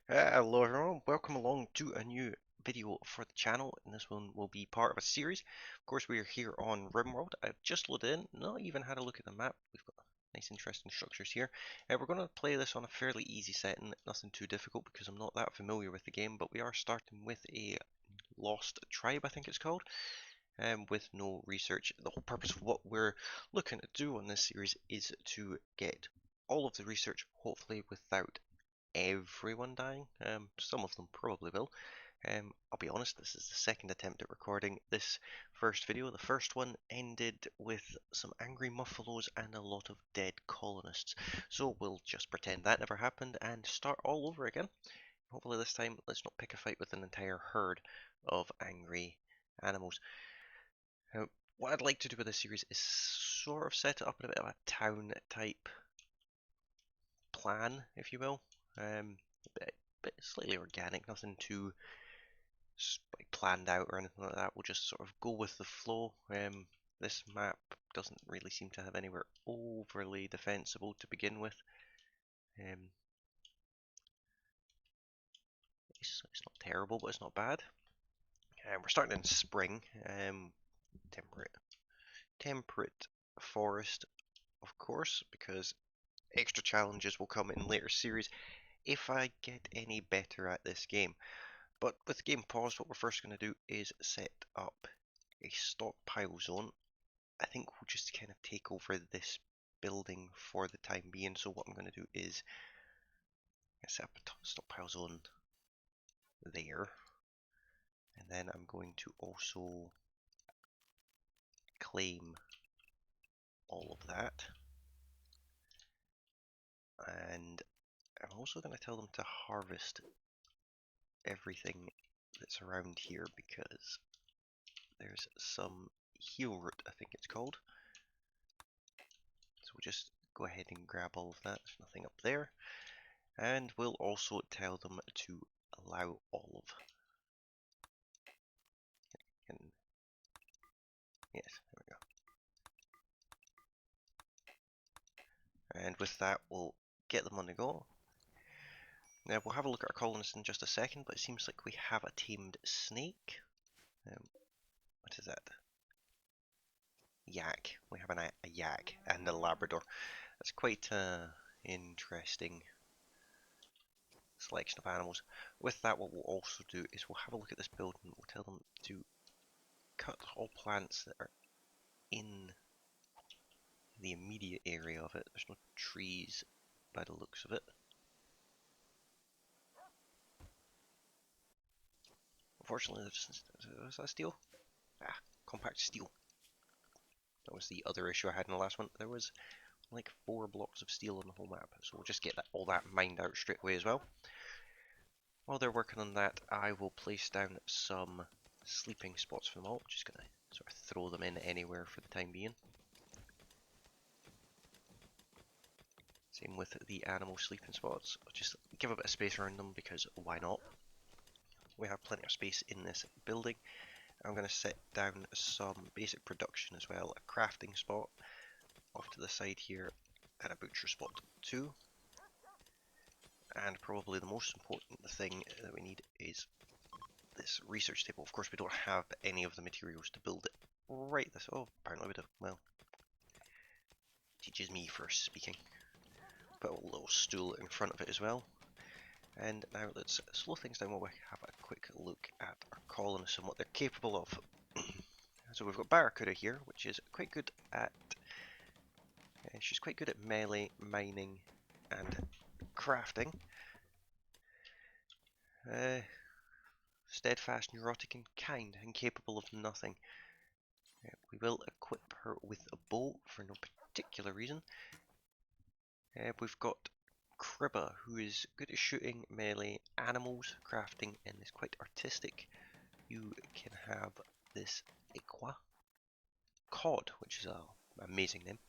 Hello everyone, welcome along to a new video for the channel, and this one will be part of a series. Of course, we are here on RimWorld. I've just loaded in, not even had a look at the map. We've got nice interesting structures here. We're going to play this on a fairly easy setting, nothing too difficult because I'm not that familiar with the game, but we are starting with a Lost Tribe, I think it's called, with no research. The whole purpose of what we're looking to do on this series is to get all of the research, hopefully without everyone dying. Some of them probably will. I'll be honest, this is the second attempt at recording this first video. The first one ended with some angry muffalos and a lot of dead colonists. So we'll just pretend that never happened and start all over again. Hopefully this time, let's not pick a fight with an entire herd of angry animals. Now, what I'd like to do with this series is sort of set it up in a bit of a town type plan, if you will. Bit slightly organic, nothing too like planned out or anything like that. We'll just sort of go with the flow. This map doesn't really seem to have anywhere overly defensible to begin with. Um, it's not terrible, but it's not bad. We're starting in spring. Temperate, temperate forest, of course, because extra challenges will come in later series if I get any better at this game. But with game paused, what we're first going to do is set up a stockpile zone. I think we'll just kind of take over this building for the time being. So what I'm going to do is set up a stockpile zone there. And then I'm going to also claim all of that. And I'm also going to tell them to harvest everything that's around here because there's some heal root, I think it's called. So we'll just go ahead and grab all of that. There's nothing up there. And we'll also tell them to allow all of. And yes, there we go. And with that, we'll get them on the go. Now we'll have a look at our colonists in just a second, but it seems like we have a tamed snake. What is that? Yak. We have a yak and a Labrador. That's quite interesting selection of animals. With that, what we'll also do is we'll have a look at this building. We'll tell them to cut all plants that are in the immediate area of it. There's no trees by the looks of it. Unfortunately, was that steel? Ah, compact steel. That was the other issue I had in the last one. There was like 4 blocks of steel on the whole map, so we'll just get all that mined out straight away as well. While they're working on that, I will place down some sleeping spots for them all. Just gonna sort of throw them in anywhere for the time being. Same with the animal sleeping spots. I'll just give a bit of space around them because why not? We have plenty of space in this building. I'm going to set down some basic production as well, a crafting spot off to the side here, and a butcher spot too. And probably the most important thing that we need is this research table. Of course, we don't have any of the materials to build it right this. Oh, apparently we do. Well, teaches me first speaking. Put a little stool in front of it as well. And now let's slow things down while we have a quick look at our colonists and what they're capable of. So we've got Barracuda here, which is quite good at. She's quite good at melee, mining, and crafting. Steadfast, neurotic, and kind, and capable of nothing. We will equip her with a bow for no particular reason. We've got Cribba, who is good at shooting, melee, animals, crafting, and is quite artistic. You can have this Iqua Cod, which is an amazing name.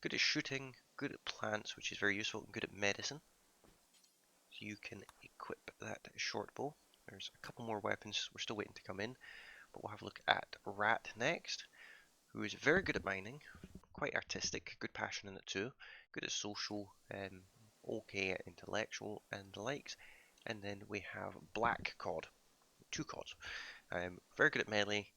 Good at shooting, good at plants, which is very useful, and good at medicine. So you can equip that short bow. There's a couple more weapons we're still waiting to come in, but we'll have a look at Rat next, who is very good at mining, quite artistic, good passion in it too, good at social, okay at intellectual and the likes, And then we have Black Cod, 2 cods. Very good at melee,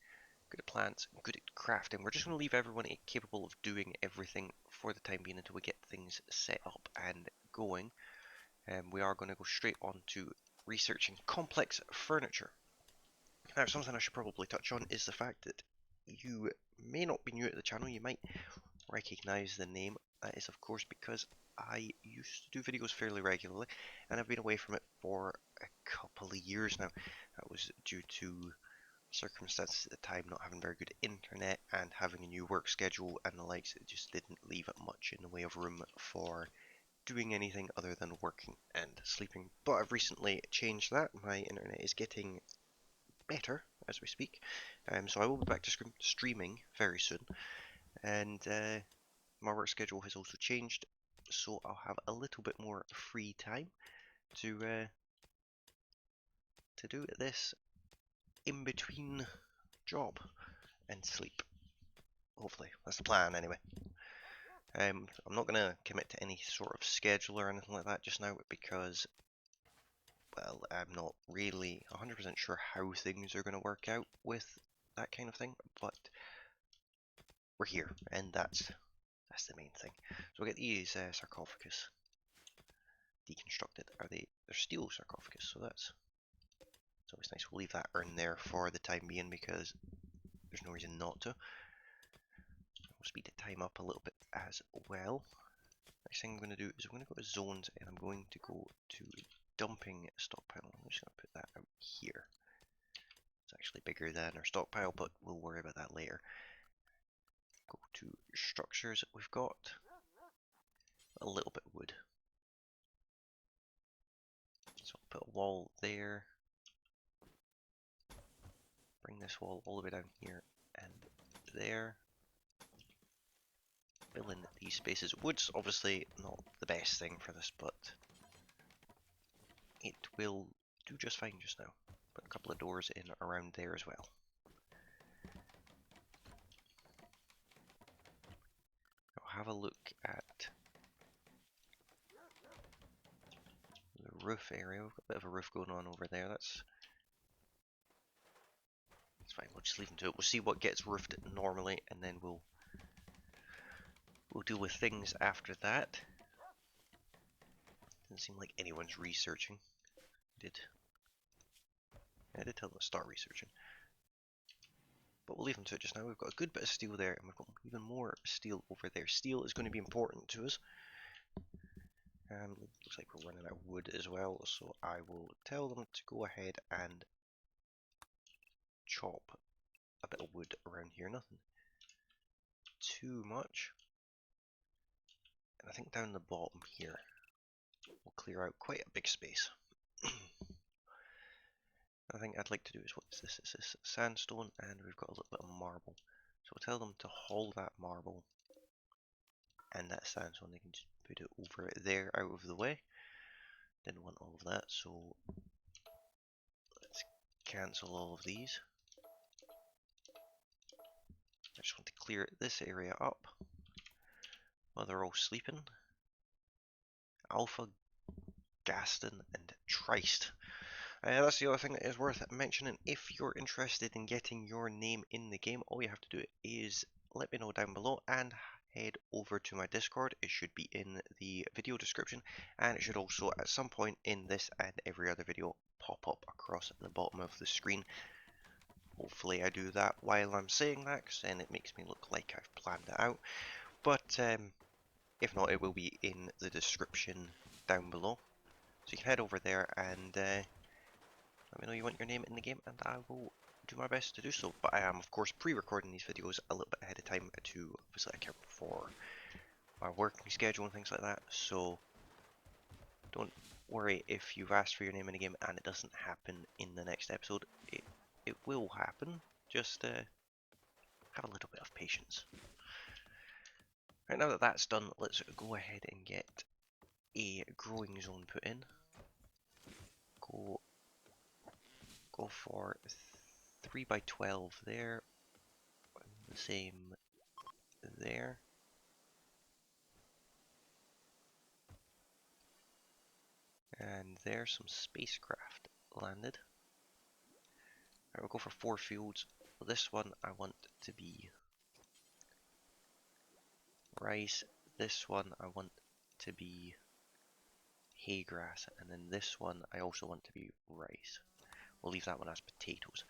good at plants, good at crafting. We're just going to leave everyone capable of doing everything for the time being until we get things set up and going. We are going to go straight on to researching complex furniture. Now, something I should probably touch on is the fact that you may not be new to the channel, you might recognize the name. That is, of course, because I used to do videos fairly regularly, and I've been away from it for a couple of years now. That was due to circumstances at the time, not having very good internet and having a new work schedule and the likes. It just didn't leave it much in the way of room for doing anything other than working and sleeping. But I've recently changed that. My internet is getting better as we speak, so I will be back to streaming very soon, and my work schedule has also changed, so I'll have a little bit more free time to do this in between job and sleep. Hopefully, that's the plan anyway. I'm not going to commit to any sort of schedule or anything like that just now because, well, I'm not really 100% sure how things are going to work out with that kind of thing, but we're here, and that's the main thing. So we'll get these sarcophagus deconstructed. They're steel sarcophagus, so that's always nice. We'll leave that urn there for the time being because there's no reason not to. We'll speed the time up a little bit as well. Next thing I'm going to do is I'm going to go to zones, and I'm going to go to dumping stockpile. I'm just going to put that out here. It's actually bigger than our stockpile, but we'll worry about that later. Go to structures. We've got a little bit of wood. So I'll put a wall there. Bring this wall all the way down here and there. Fill in these spaces. Wood's obviously not the best thing for this, but it will do just fine just now. Put a couple of doors in around there as well. I'll have a look at the roof area. We've got a bit of a roof going on over there. That's fine. We'll just leave them to it. We'll see what gets roofed normally, and then we'll deal with things after that. Doesn't seem like anyone's researching. I did tell them to start researching. But we'll leave them to it just now. We've got a good bit of steel there, and we've got even more steel over there. Steel is going to be important to us. Looks like we're running out of wood as well, so I will tell them to go ahead and chop a bit of wood around here. Nothing too much. And I think down the bottom here we'll clear out quite a big space. I think I'd like to do is, what is this? This is sandstone, and we've got a little bit of marble. So we'll tell them to haul that marble and that sandstone. They can just put it over there out of the way. Didn't want all of that, so let's cancel all of these. I just want to clear this area up while they're all sleeping. Alpha, Gaston, and Trist. That's the other thing that is worth mentioning. If you're interested in getting your name in the game, all you have to do is let me know down below and head over to my Discord. It should be in the video description, and it should also at some point in this and every other video pop up across the bottom of the screen. Hopefully I do that while I'm saying that, because then it makes me look like I've planned it out. But if not, it will be in the description down below. So you can head over there and let me know you want your name in the game, and I will do my best to do so. But I am, of course, pre-recording these videos a little bit ahead of time to obviously account for my working schedule and things like that. So don't worry if you've asked for your name in the game and it doesn't happen in the next episode. It will happen. Just have a little bit of patience. Right, now that that's done, let's go ahead and get a growing zone put in. Go for 3 by 12 there, the same there. And there's some spacecraft landed. Alright, we'll go for 4 fields. This one I want to be rice. This one I want to be hay grass. And then this one I also want to be rice. We'll leave that one as potatoes.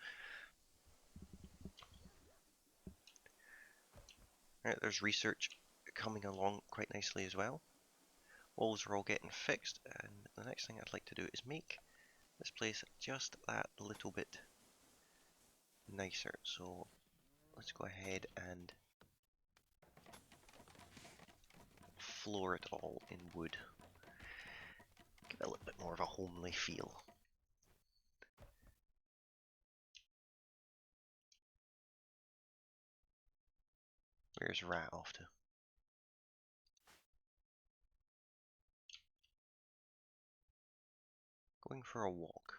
Right, there's research coming along quite nicely as well. Walls are all getting fixed, and the next thing I'd like to do is make this place just that little bit nicer. So let's go ahead and floor it all in wood. Give it a little bit more of a homely feel. Where's Rat off to? Going for a walk.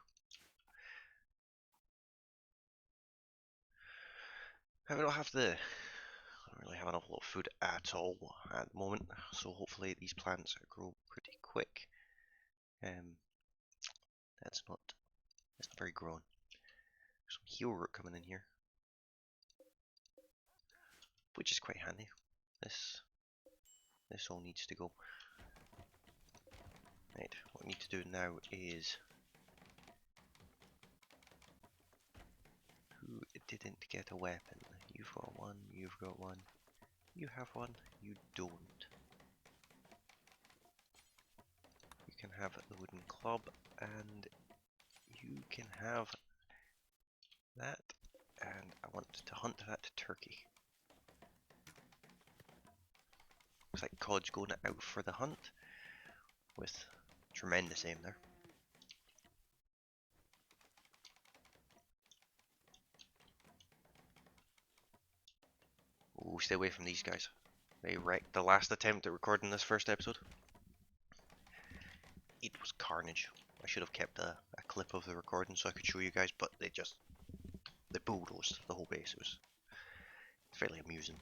I don't have the... I don't really have an awful lot of food at all at the moment, so hopefully these plants grow pretty quick. That's not very grown. There's some heel root coming in here, which is quite handy. This all needs to go. Right, what we need to do now is... Who didn't get a weapon? You've got one, you've got one, you have one, you don't. You can have the wooden club, and you can have that, and I want to hunt that turkey. Looks like Cod's going out for the hunt, with tremendous aim there. Ooh, stay away from these guys. They wrecked the last attempt at recording this first episode. It was carnage. I should have kept a clip of the recording so I could show you guys, but they bulldozed the whole base. It was fairly amusing.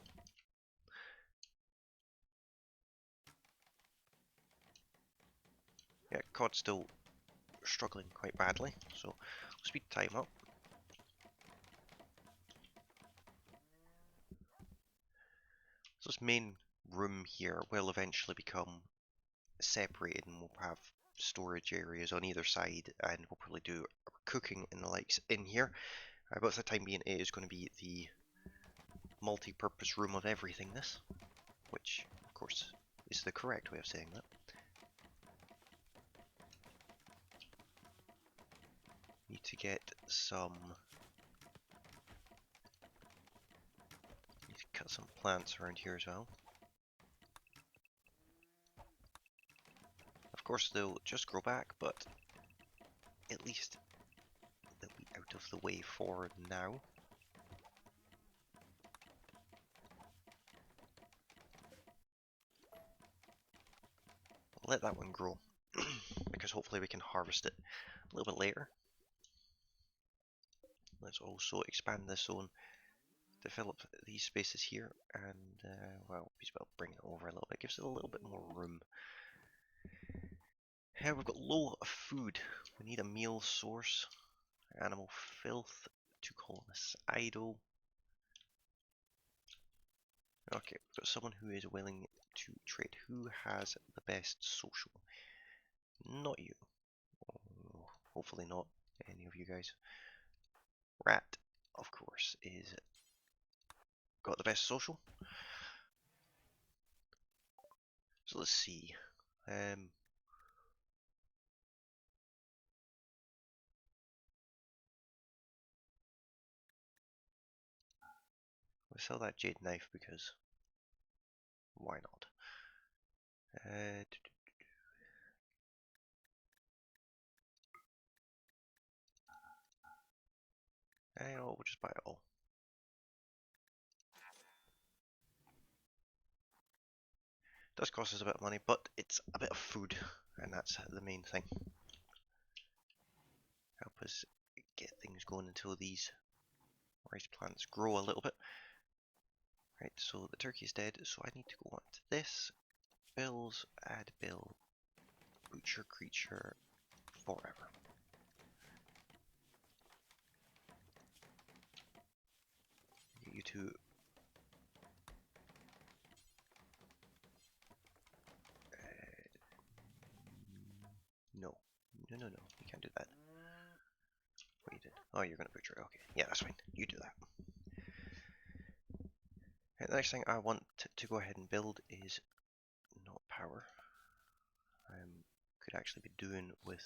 Yeah, Cod's still struggling quite badly, so we'll speed time up. So this main room here will eventually become separated, and we'll have storage areas on either side, and we'll probably do cooking and the likes in here. But for the time being, it is going to be the multi-purpose room of everythingness, which of course is the correct way of saying that. Need to get some... Need to cut some plants around here as well. Of course they'll just grow back, but at least they'll be out of the way for now. Let that one grow, because hopefully we can harvest it a little bit later. Let's also expand this zone, develop these spaces here, and well, bring it over a little bit, gives it a little bit more room. Here we've got low food. We need a meal source. Animal filth. 2 colonists idle. Okay, we've got someone who is willing to trade. Who has the best social? Not you. Oh, hopefully not any of you guys. Rat, of course, is got the best social. So let's see. We'll sell that jade knife because why not? We'll just buy it all. It does cost us a bit of money, but it's a bit of food, and that's the main thing. Help us get things going until these rice plants grow a little bit. Right, so the turkey is dead, so I need to go on to this. Bills, add bill, butcher creature, forever. You two. No. No. You can't do that. What you did? Oh, you're gonna butcher. Okay. Yeah, that's fine. You do that. Okay, the next thing I want to go ahead and build is not power. Could actually be doing with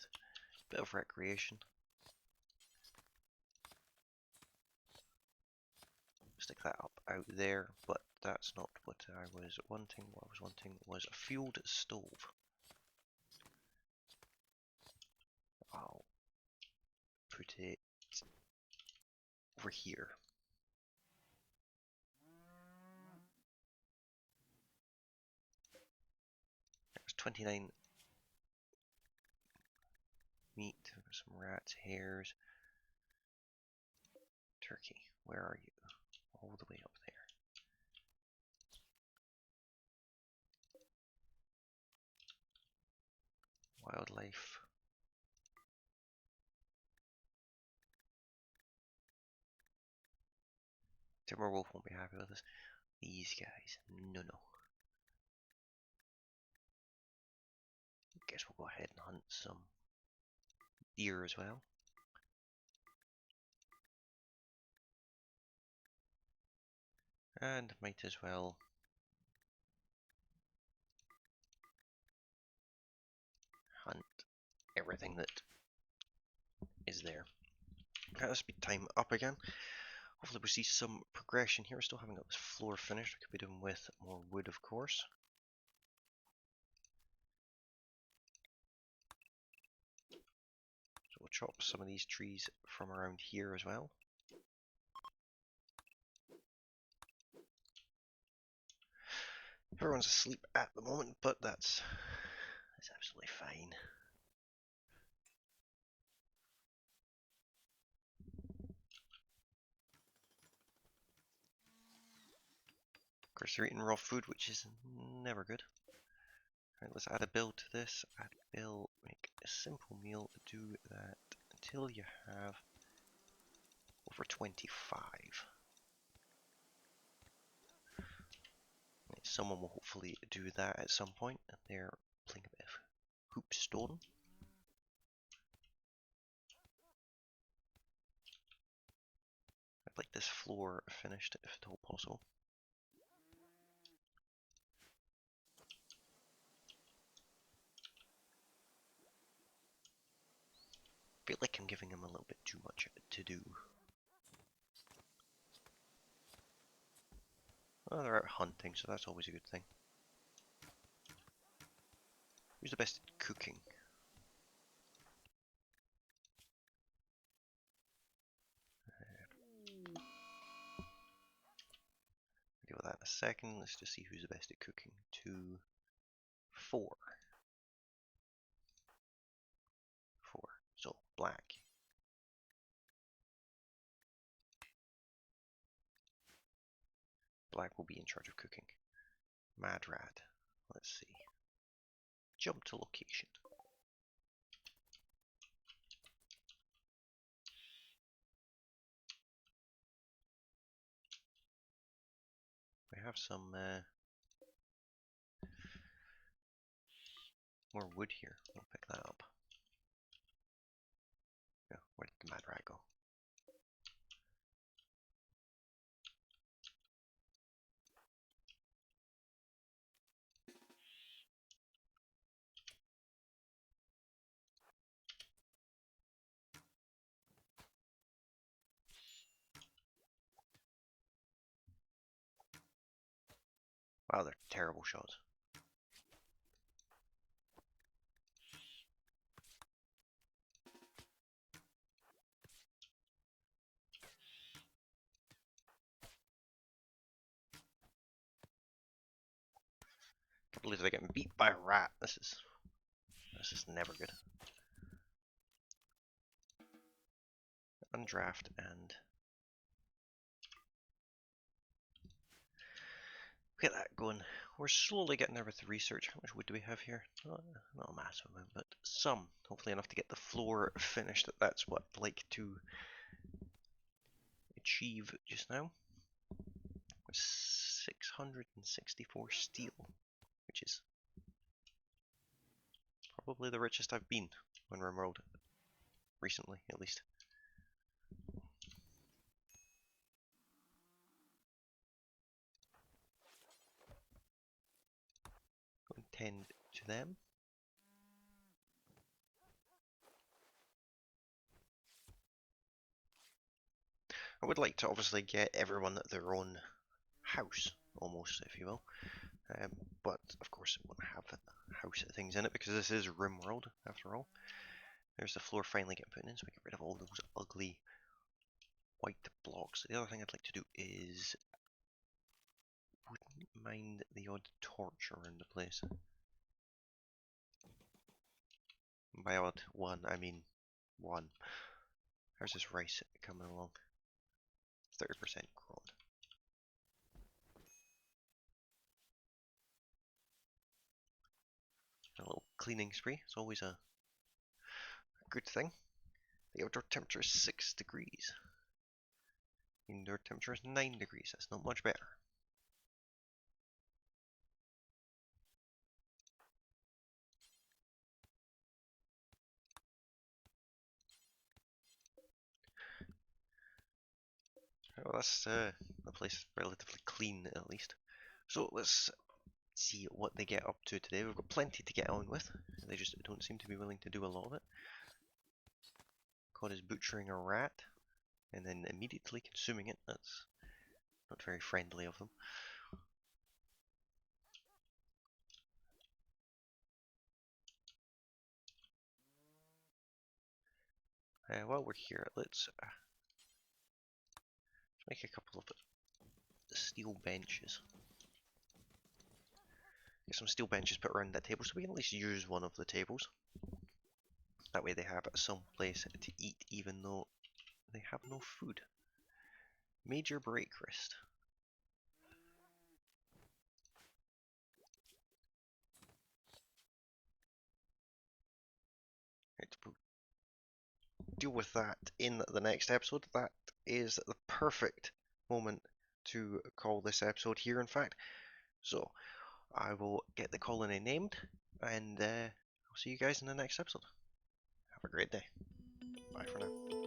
a bit of recreation. Stick that up out there, but that's not what I was wanting. What I was wanting was a fueled stove. I'll put it over here. There's 29 meat, some rats, hares. Turkey, where are you? All the way up there. Wildlife. Timberwolf won't be happy with us. These guys, no. Guess we'll go ahead and hunt some deer as well. And might as well hunt everything that is there. Okay, let's speed time up again. Hopefully we see some progression here. We still haven't got this floor finished. We could be doing with more wood, of course. So we'll chop some of these trees from around here as well. Everyone's asleep at the moment, but that's absolutely fine. Of course, they're eating raw food, which is never good. Alright, let's add a bill to this. Add bill, make a simple meal, do that until you have over 25. Someone will hopefully do that at some point, and they're playing a bit of hoop stone. I'd like this floor finished if at all possible. I feel like I'm giving him a little bit too much to do. Well, they're out hunting, so that's always a good thing. Who's the best at cooking? Deal with that in a second. Let's just see who's the best at cooking. 2, 4. 4. So, black. Black will be in charge of cooking. Madrad. Let's see. Jump to location. We have some more wood here. We'll pick that up. Yeah, where did the Madrad go? Wow, they're terrible shots. Can't believe they're getting beat by a rat. This is never good. Undraft and Get that going. We're slowly getting there with the research. How much wood do we have here? Not a massive amount, but some. Hopefully enough to get the floor finished. That's what I'd like to achieve just now. 664 steel, which is probably the richest I've been on RimWorld. Recently, at least. Go and tend to them. I would like to obviously get everyone their own house, almost, if you will. But of course it won't have house things in it because this is RimWorld after all. There's the floor finally getting put in, so we get rid of all those ugly white blocks. The other thing I'd like to do is wouldn't mind the odd torch around the place. By odd one, I mean one. How's this rice coming along? 30% grown. A little cleaning spree. It's always a good thing. The outdoor temperature is 6 degrees. Indoor temperature is 9 degrees. That's not much better. Well, that's the place relatively clean at least. So let's see what they get up to today. We've got plenty to get on with. They just don't seem to be willing to do a lot of it. God is butchering a rat and then immediately consuming it. That's not very friendly of them. While we're here, let's make a couple of steel benches. Get some steel benches put around that table so we can at least use one of the tables. That way they have some place to eat even though they have no food. Major break wrist. Right, we'll deal with that in the next episode. That is the perfect moment to call this episode here, in fact. So I will get the colony named, and I'll see you guys in the next episode. Have a great day. Bye for now.